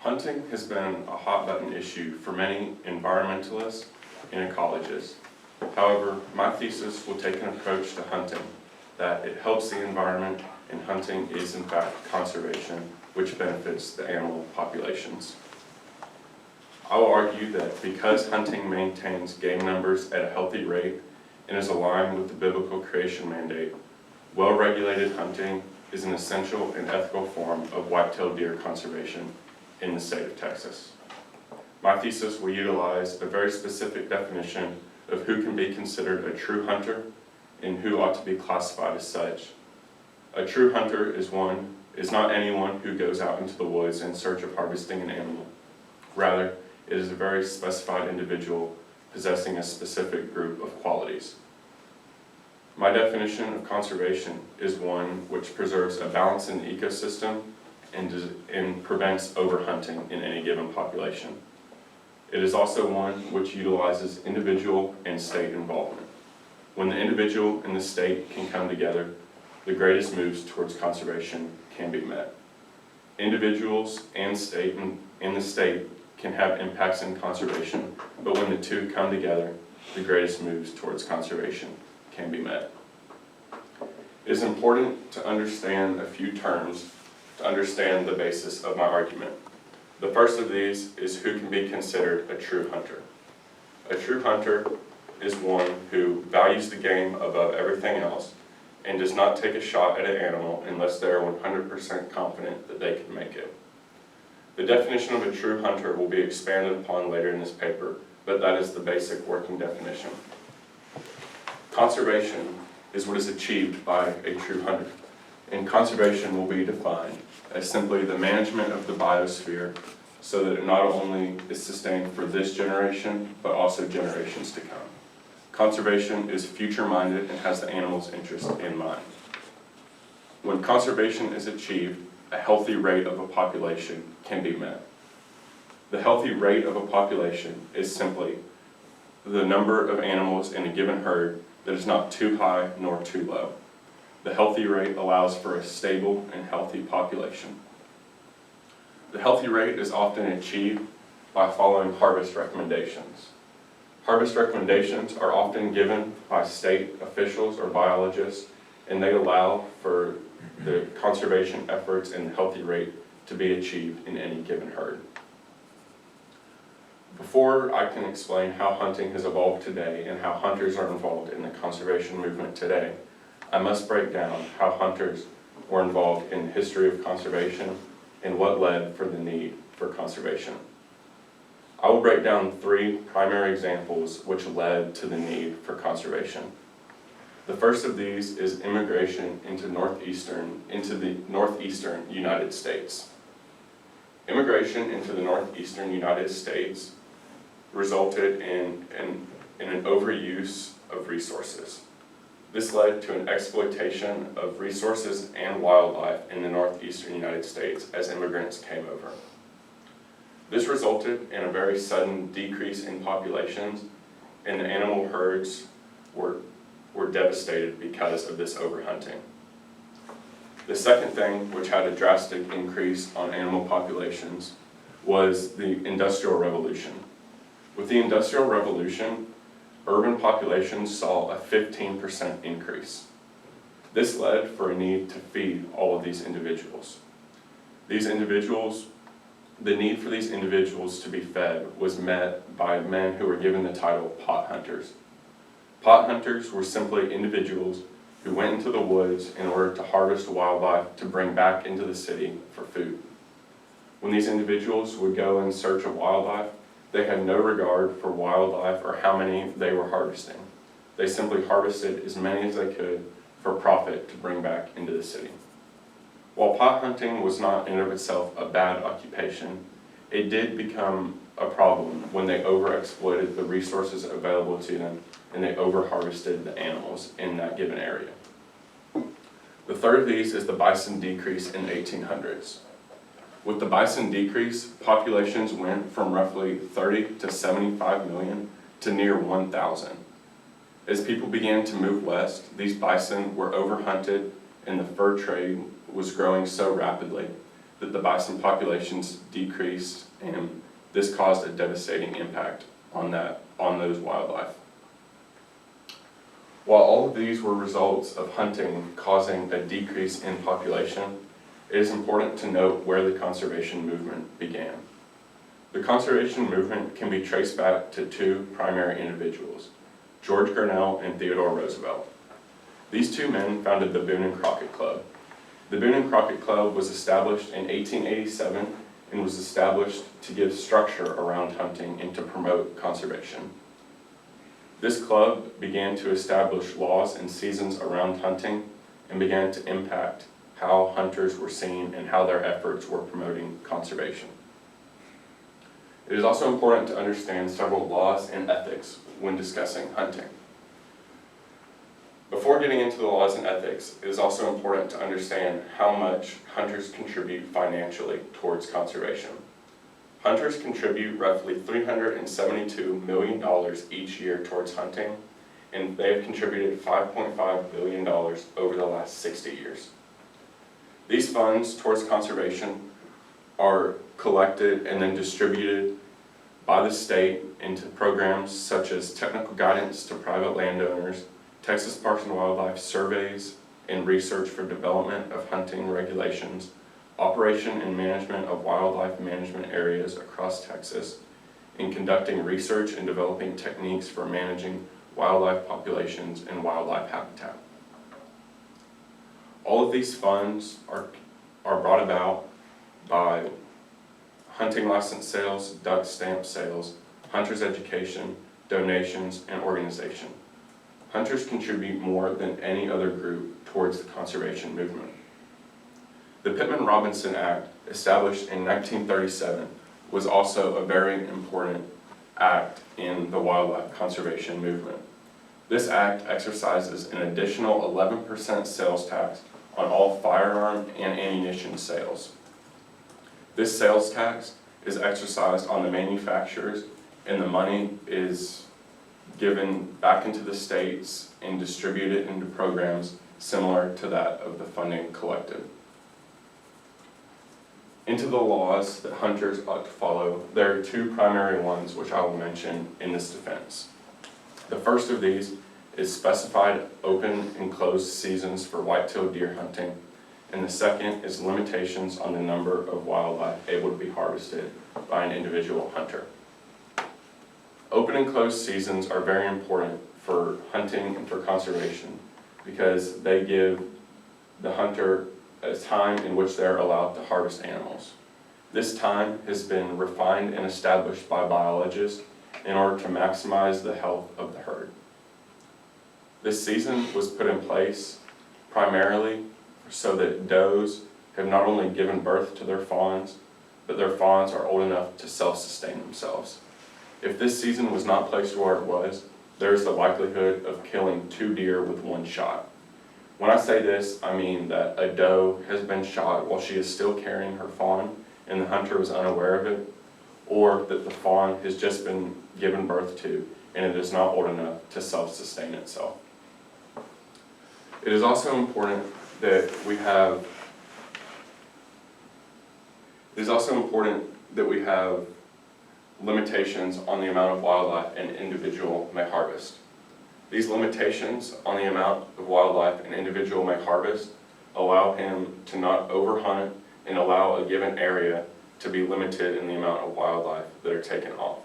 Hunting has been a hot-button issue for many environmentalists and ecologists. However, my thesis will take an approach to hunting that it helps the environment, and hunting is in fact conservation, which benefits the animal populations. I will argue that because hunting maintains game numbers at a healthy rate and is aligned with the biblical creation mandate, well-regulated hunting is an essential and ethical form of white-tailed deer conservation in the state of Texas. My thesis will utilize a very specific definition of who can be considered a true hunter and who ought to be classified as such. A true hunter is not anyone who goes out into the woods in search of harvesting an animal. Rather, it is a very specified individual possessing a specific group of qualities. My definition of conservation is one which preserves a balance in the ecosystem and prevents overhunting in any given population. It is also one which utilizes individual and state involvement. When the individual and the state can come together, the greatest moves towards conservation can be met. Individuals and the state can have impacts in conservation, but when the two come together, the greatest moves towards conservation can be met. It is important to understand a few terms to understand the basis of my argument. The first of these is who can be considered a true hunter. A true hunter is one who values the game above everything else and does not take a shot at an animal unless they are 100% confident that they can make it. The definition of a true hunter will be expanded upon later in this paper, but that is the basic working definition. Conservation is what is achieved by a true hunter, and conservation will be defined as simply the management of the biosphere so that it not only is sustained for this generation, but also generations to come. Conservation is future-minded and has the animal's interest in mind. When conservation is achieved, a healthy rate of a population can be met. The healthy rate of a population is simply the number of animals in a given herd that is not too high nor too low. The healthy rate allows for a stable and healthy population. The healthy rate is often achieved by following harvest recommendations. Harvest recommendations are often given by state officials or biologists, and they allow for the conservation efforts and the healthy rate to be achieved in any given herd. Before I can explain how hunting has evolved today and how hunters are involved in the conservation movement today, I must break down how hunters were involved in the history of conservation and what led for the need for conservation. I will break down 3 primary examples which led to the need for conservation. The first of these is immigration into the northeastern United States. Immigration into the northeastern United States resulted in an overuse of resources. This led to an exploitation of resources and wildlife in the northeastern United States as immigrants came over. This resulted in a very sudden decrease in populations, and the animal herds were devastated because of this overhunting. The second thing which had a drastic increase on animal populations was the Industrial Revolution. With the Industrial Revolution, urban populations saw a 15% increase. This led for a need to feed all of these individuals. The need for these individuals to be fed was met by men who were given the title pot hunters. Pot hunters were simply individuals who went into the woods in order to harvest wildlife to bring back into the city for food. When these individuals would go in search of wildlife, they had no regard for wildlife or how many they were harvesting. They simply harvested as many as they could for profit to bring back into the city. While pot hunting was not in and of itself a bad occupation, it did become a problem when they overexploited the resources available to them and they overharvested the animals in that given area. The third of these is the bison decrease in the 1800s. With the bison decrease, populations went from roughly 30 to 75 million to near 1,000. As people began to move west, these bison were overhunted and the fur trade was growing so rapidly that the bison populations decreased, and this caused a devastating impact on those wildlife. While all of these were results of hunting causing a decrease in population, it is important to note where the conservation movement began. The conservation movement can be traced back to two primary individuals, George Grinnell and Theodore Roosevelt. These two men founded the Boone and Crockett Club. The Boone and Crockett Club was established in 1887 and was established to give structure around hunting and to promote conservation. This club began to establish laws and seasons around hunting and began to impact how hunters were seen and how their efforts were promoting conservation. It is also important to understand several laws and ethics when discussing hunting. Before getting into the laws and ethics, it is also important to understand how much hunters contribute financially towards conservation. Hunters contribute roughly $372 million each year towards hunting, and they have contributed $5.5 billion over the last 60 years. These funds towards conservation are collected and then distributed by the state into programs such as technical guidance to private landowners, Texas Parks and Wildlife surveys and research for development of hunting regulations, operation and management of wildlife management areas across Texas, and conducting research and developing techniques for managing wildlife populations and wildlife habitat. All of these funds are brought about by hunting license sales, duck stamp sales, hunters education, donations, and organization. Hunters contribute more than any other group towards the conservation movement. The Pittman-Robertson Act, established in 1937, was also a very important act in the wildlife conservation movement. This act exercises an additional 11% sales tax on all firearm and ammunition sales. This sales tax is exercised on the manufacturers, and the money is given back into the states and distributed into programs similar to that of the funding collected. Into the laws that hunters ought to follow, there are two primary ones which I will mention in this defense. The first of these is specified open and closed seasons for white-tailed deer hunting, and the second is limitations on the number of wildlife able to be harvested by an individual hunter. Open and closed seasons are very important for hunting and for conservation because they give the hunter a time in which they're allowed to harvest animals. This time has been refined and established by biologists in order to maximize the health of the herd. This season was put in place primarily so that does have not only given birth to their fawns, but their fawns are old enough to self-sustain themselves. If this season was not placed where it was, there's the likelihood of killing 2 deer with 1 shot. When I say this, I mean that a doe has been shot while she is still carrying her fawn and the hunter is unaware of it, or that the fawn has just been given birth to and it is not old enough to self-sustain itself. It is also important that we have limitations on the amount of wildlife an individual may harvest. These limitations on the amount of wildlife an individual may harvest allow him to not overhunt and allow a given area to be limited in the amount of wildlife that are taken off.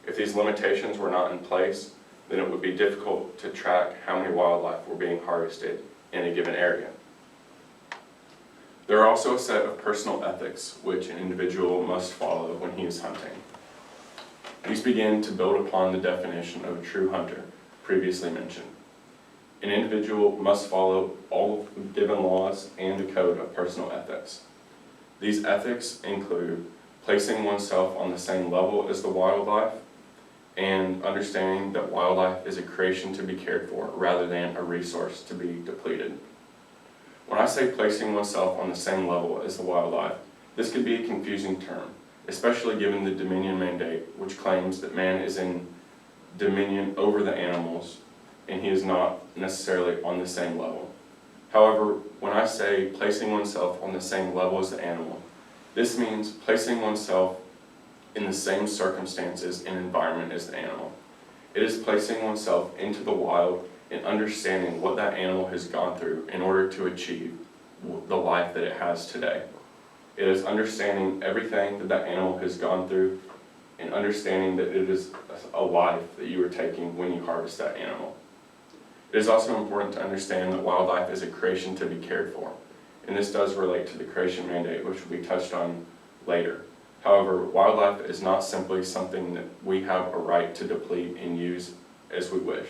If these limitations were not in place, then it would be difficult to track how many wildlife were being harvested in a given area. There are also a set of personal ethics which an individual must follow when he is hunting. These begin to build upon the definition of a true hunter previously mentioned. An individual must follow all of the given laws and the code of personal ethics. These ethics include placing oneself on the same level as the wildlife and understanding that wildlife is a creation to be cared for rather than a resource to be depleted. When I say placing oneself on the same level as the wildlife, this could be a confusing term, especially given the dominion mandate, which claims that man is in dominion over the animals and he is not necessarily on the same level. However, when I say placing oneself on the same level as the animal, This means placing oneself in the same circumstances and environment as the animal. It is placing oneself into the wild and understanding what that animal has gone through in order to achieve the life that it has today. It is understanding everything that that animal has gone through and understanding that it is a life that you are taking when you harvest that animal. It is also important to understand that wildlife is a creation to be cared for, and this does relate to the creation mandate, which will be touched on later. However, wildlife is not simply something that we have a right to deplete and use as we wish,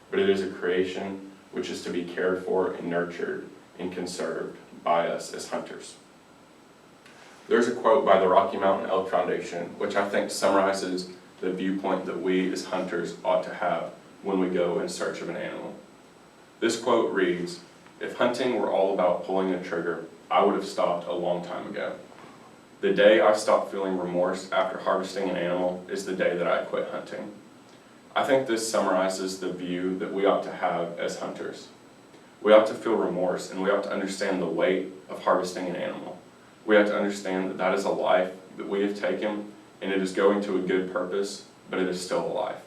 but it is a creation which is to be cared for and nurtured and conserved by us as hunters. There's a quote by the Rocky Mountain Elk Foundation, which I think summarizes the viewpoint that we as hunters ought to have when we go in search of an animal. This quote reads, "If hunting were all about pulling a trigger, I would have stopped a long time ago. The day I stopped feeling remorse after harvesting an animal is the day that I quit hunting." I think this summarizes the view that we ought to have as hunters. We ought to feel remorse, and we ought to understand the weight of harvesting an animal. We have to understand that that is a life that we have taken, and it is going to a good purpose, but it is still a life.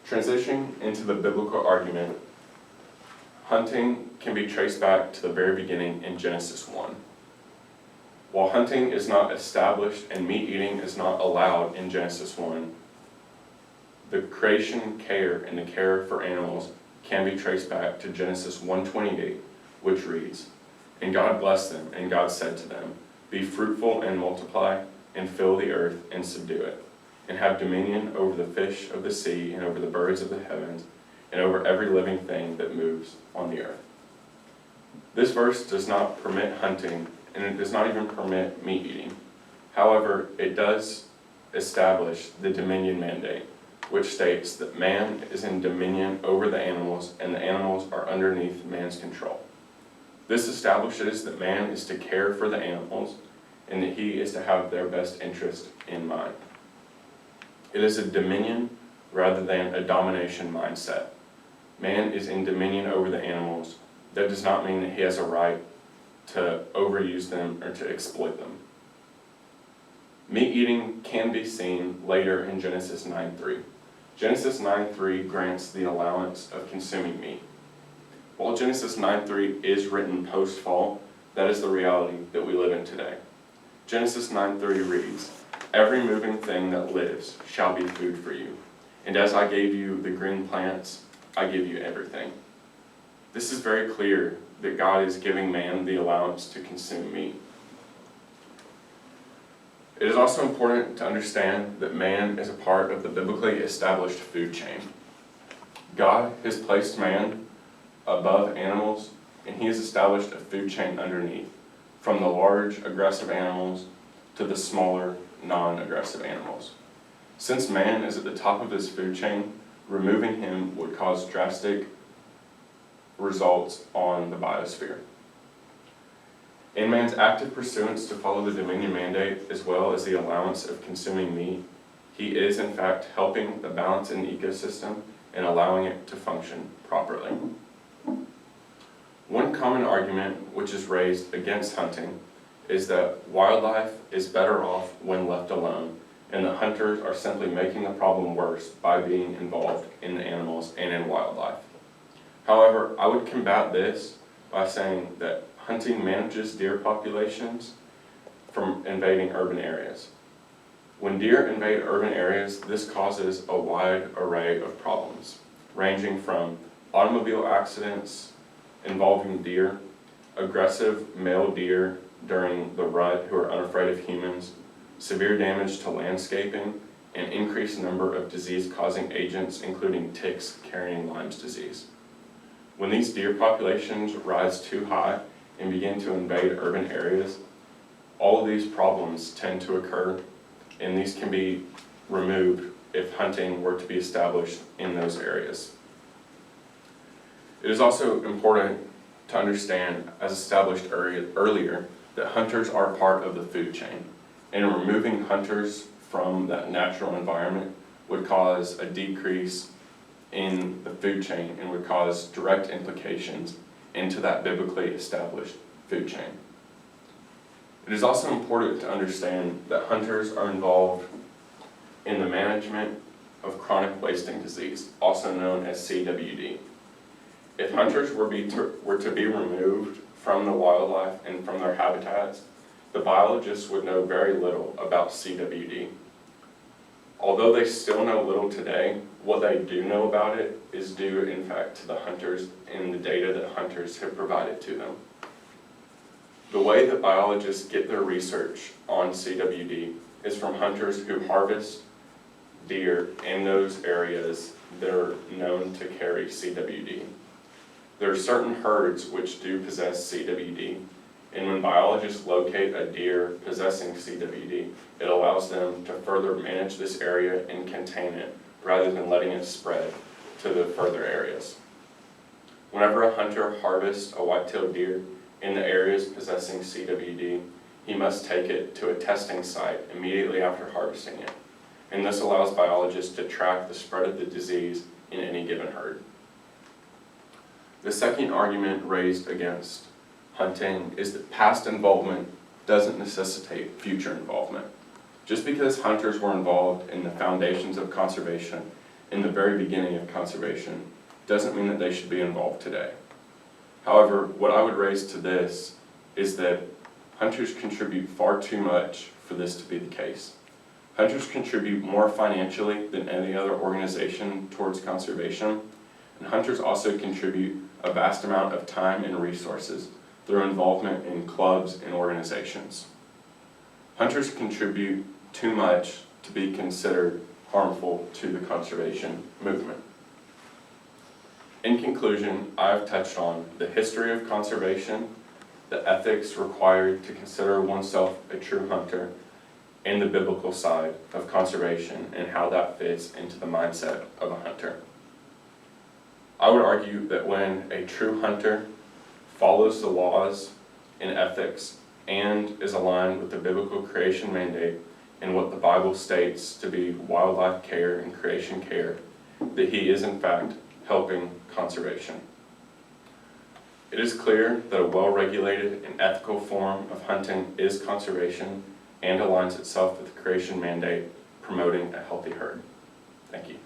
Transitioning into the biblical argument, hunting can be traced back to the very beginning in Genesis 1. While hunting is not established and meat eating is not allowed in Genesis 1, the creation care and the care for animals can be traced back to Genesis 1:28, which reads, "And God blessed them, and God said to them, Be fruitful and multiply, and fill the earth and subdue it, and have dominion over the fish of the sea, and over the birds of the heavens, and over every living thing that moves on the earth." This verse does not permit hunting, and it does not even permit meat eating. However, it does establish the dominion mandate, which states that man is in dominion over the animals, and the animals are underneath man's control. This establishes that man is to care for the animals, and that he is to have their best interest in mind. It is a dominion rather than a domination mindset. Man is in dominion over the animals. That does not mean that he has a right to overuse them or to exploit them. Meat eating can be seen later in Genesis 9:3. Genesis 9:3 grants the allowance of consuming meat. While Genesis 9:3 is written post-fall, that is the reality that we live in today. Genesis 9:3 reads, "Every moving thing that lives shall be food for you, and as I gave you the green plants, I give you everything." This is very clear that God is giving man the allowance to consume meat. It is also important to understand that man is a part of the biblically established food chain. God has placed man above animals, and he has established a food chain underneath, from the large aggressive animals to the smaller non-aggressive animals. Since man is at the top of this food chain, removing him would cause drastic results on the biosphere. In man's active pursuance to follow the dominion mandate, as well as the allowance of consuming meat, he is in fact helping the balance in the ecosystem and allowing it to function properly. One common argument which is raised against hunting is that wildlife is better off when left alone, and that hunters are simply making the problem worse by being involved in the animals and in wildlife. However, I would combat this by saying that hunting manages deer populations from invading urban areas. When deer invade urban areas, this causes a wide array of problems, ranging from automobile accidents involving deer, aggressive male deer during the rut who are unafraid of humans, severe damage to landscaping, and increased number of disease-causing agents, including ticks carrying Lyme's disease. When these deer populations rise too high and begin to invade urban areas, all of these problems tend to occur, and these can be removed if hunting were to be established in those areas. It is also important to understand, as established earlier, that hunters are part of the food chain, and removing hunters from that natural environment would cause a decrease in the food chain and would cause direct implications into that biblically established food chain. It is also important to understand that hunters are involved in the management of chronic wasting disease, also known as CWD. If hunters were to be removed from the wildlife and from their habitats, the biologists would know very little about CWD. Although they still know little today, what they do know about it is due, in fact, to the hunters and the data that hunters have provided to them. The way that biologists get their research on CWD is from hunters who harvest deer in those areas that are known to carry CWD. There are certain herds which do possess CWD, and when biologists locate a deer possessing CWD, it allows them to further manage this area and contain it, rather than letting it spread to the further areas. Whenever a hunter harvests a white-tailed deer in the areas possessing CWD, he must take it to a testing site immediately after harvesting it, and this allows biologists to track the spread of the disease in any given herd. The second argument raised against hunting is that past involvement doesn't necessitate future involvement. Just because hunters were involved in the foundations of conservation in the very beginning of conservation doesn't mean that they should be involved today. However, what I would raise to this is that hunters contribute far too much for this to be the case. Hunters contribute more financially than any other organization towards conservation, and hunters also contribute a vast amount of time and resources through involvement in clubs and organizations. Hunters contribute too much to be considered harmful to the conservation movement. In conclusion, I've touched on the history of conservation, the ethics required to consider oneself a true hunter, and the biblical side of conservation and how that fits into the mindset of a hunter. I would argue that when a true hunter follows the laws and ethics and is aligned with the biblical creation mandate and what the Bible states to be wildlife care and creation care, that he is in fact helping conservation. It is clear that a well-regulated and ethical form of hunting is conservation and aligns itself with the creation mandate, promoting a healthy herd. Thank you.